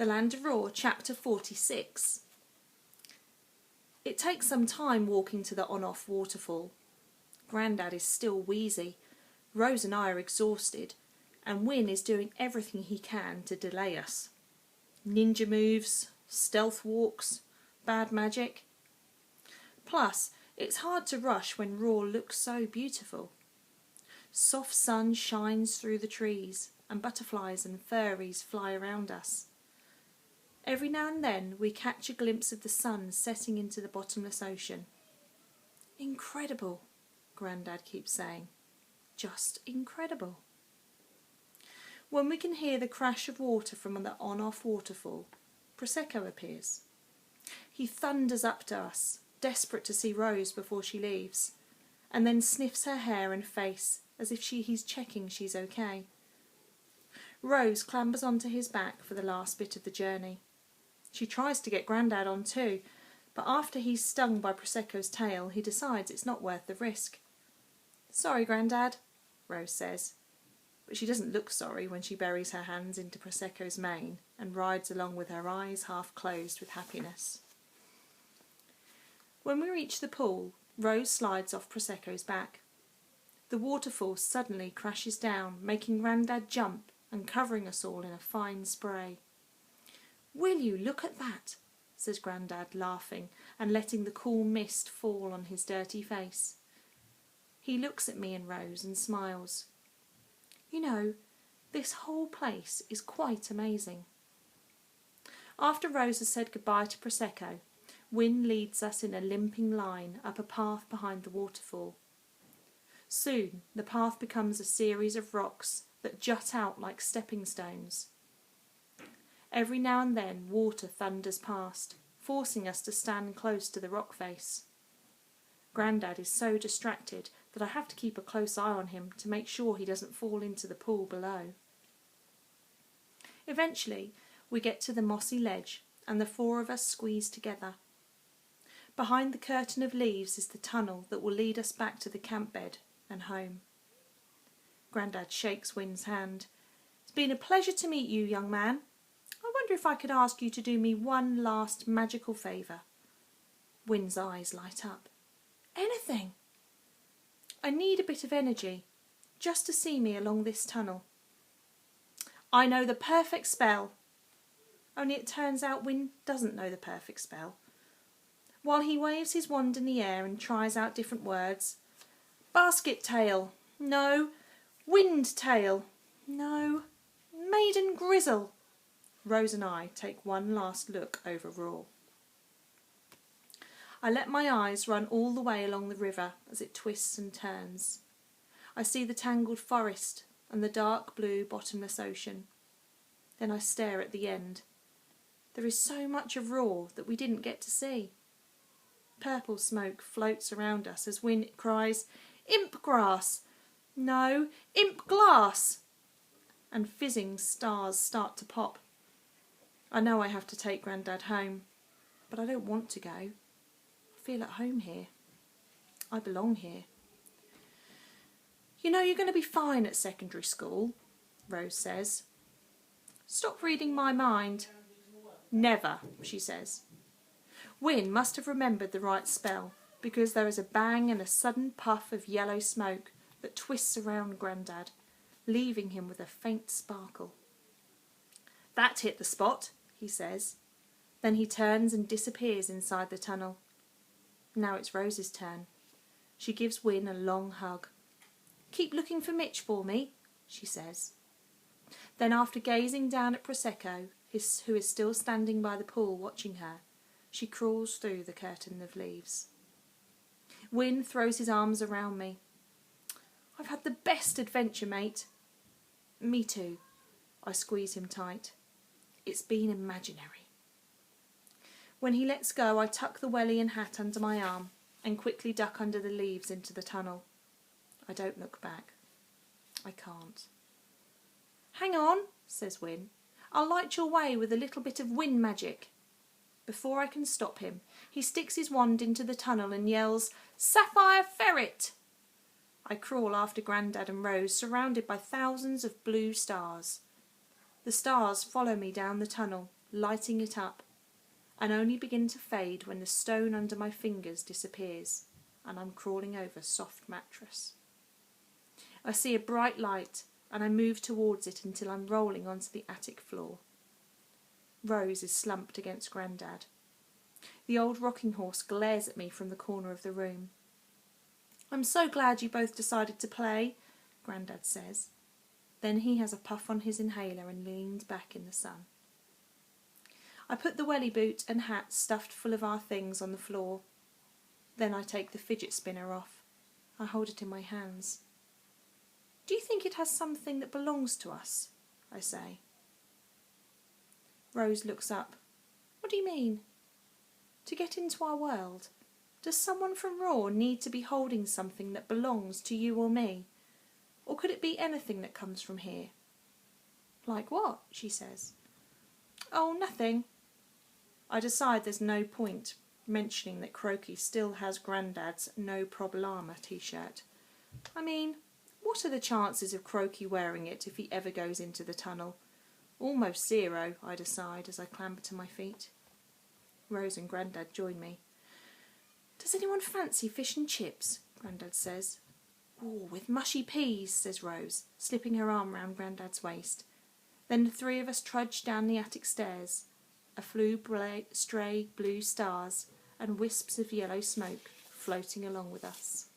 The Land of Roar, Chapter 46. It takes some time walking to the on-off waterfall. Grandad is still wheezy, Rose and I are exhausted, and Wyn is doing everything he can to delay us. Ninja moves, stealth walks, bad magic. Plus, it's hard to rush when Roar looks so beautiful. Soft sun shines through the trees, and butterflies and fairies fly around us. Every now and then we catch a glimpse of the sun setting into the bottomless ocean. Incredible, Grandad keeps saying. Just incredible. When we can hear the crash of water from the on-off waterfall, Prosecco appears. He thunders up to us, desperate to see Rose before she leaves, and then sniffs her hair and face as if he's checking she's okay. Rose clambers onto his back for the last bit of the journey. She tries to get Grandad on too, but after he's stung by Prosecco's tail, he decides it's not worth the risk. "Sorry, Grandad," Rose says, but she doesn't look sorry when she buries her hands into Prosecco's mane and rides along with her eyes half closed with happiness. When we reach the pool, Rose slides off Prosecco's back. The waterfall suddenly crashes down, making Grandad jump and covering us all in a fine spray. "Will you look at that?" says Grandad, laughing and letting the cool mist fall on his dirty face. He looks at me and Rose and smiles. "You know, this whole place is quite amazing." After Rose has said goodbye to Prosecco, Wyn leads us in a limping line up a path behind the waterfall. Soon the path becomes a series of rocks that jut out like stepping stones. Every now and then water thunders past, forcing us to stand close to the rock face. Grandad is so distracted that I have to keep a close eye on him to make sure he doesn't fall into the pool below. Eventually we get to the mossy ledge and the four of us squeeze together. Behind the curtain of leaves is the tunnel that will lead us back to the camp bed and home. Grandad shakes Wyn's hand. "It's been a pleasure to meet you, young man. I wonder if I could ask you to do me one last magical favour." Wyn's eyes light up. "Anything." "I need a bit of energy, just to see me along this tunnel." "I know the perfect spell." Only it turns out Wyn doesn't know the perfect spell. While he waves his wand in the air and tries out different words. "Basket tail. No. Wind tail. No. Maiden grizzle." Rose and I take one last look over Roar. I let my eyes run all the way along the river as it twists and turns. I see the tangled forest and the dark blue bottomless ocean. Then I stare at the end. There is so much of Roar that we didn't get to see. Purple smoke floats around us as Wyn cries, "Imp grass! No, imp glass!" And fizzing stars start to pop. I know I have to take Grandad home, but I don't want to go. I feel at home here. I belong here. "You know you're going to be fine at secondary school," Rose says. "Stop reading my mind." "Never," she says. Wyn must have remembered the right spell, because there is a bang and a sudden puff of yellow smoke that twists around Grandad, leaving him with a faint sparkle. "That hit the spot," he says. Then he turns and disappears inside the tunnel. Now it's Rose's turn. She gives Wyn a long hug. "Keep looking for Mitch for me," she says. Then after gazing down at Prosecco, who is still standing by the pool watching her, she crawls through the curtain of leaves. Wyn throws his arms around me. "I've had the best adventure, mate." "Me too." I squeeze him tight. "It's been imaginary." When he lets go, I tuck the welly and hat under my arm and quickly duck under the leaves into the tunnel. I don't look back. I can't. "Hang on," says Wyn. "I'll light your way with a little bit of wind magic." Before I can stop him, he sticks his wand into the tunnel and yells, "Sapphire ferret!" I crawl after Grandad and Rose, surrounded by thousands of blue stars. The stars follow me down the tunnel, lighting it up, and only begin to fade when the stone under my fingers disappears and I'm crawling over soft mattress. I see a bright light and I move towards it until I'm rolling onto the attic floor. Rose is slumped against Grandad. The old rocking horse glares at me from the corner of the room. "I'm so glad you both decided to play," Grandad says. Then he has a puff on his inhaler and leans back in the sun. I put the welly boot and hat stuffed full of our things on the floor. Then I take the fidget spinner off. I hold it in my hands. "Do you think it has something that belongs to us?" I say. Rose looks up. "What do you mean?" "To get into our world, does someone from Raw need to be holding something that belongs to you or me? Or could it be anything that comes from here?" "Like what?" she says. "Oh, nothing." I decide there's no point mentioning that Croaky still has Grandad's No Problema t-shirt. I mean, what are the chances of Croaky wearing it if he ever goes into the tunnel? Almost zero, I decide as I clamber to my feet. Rose and Grandad join me. "Does anyone fancy fish and chips?" Grandad says. "Oh, with mushy peas," says Rose, slipping her arm round Grandad's waist. Then the three of us trudge down the attic stairs, a few stray blue stars and wisps of yellow smoke floating along with us.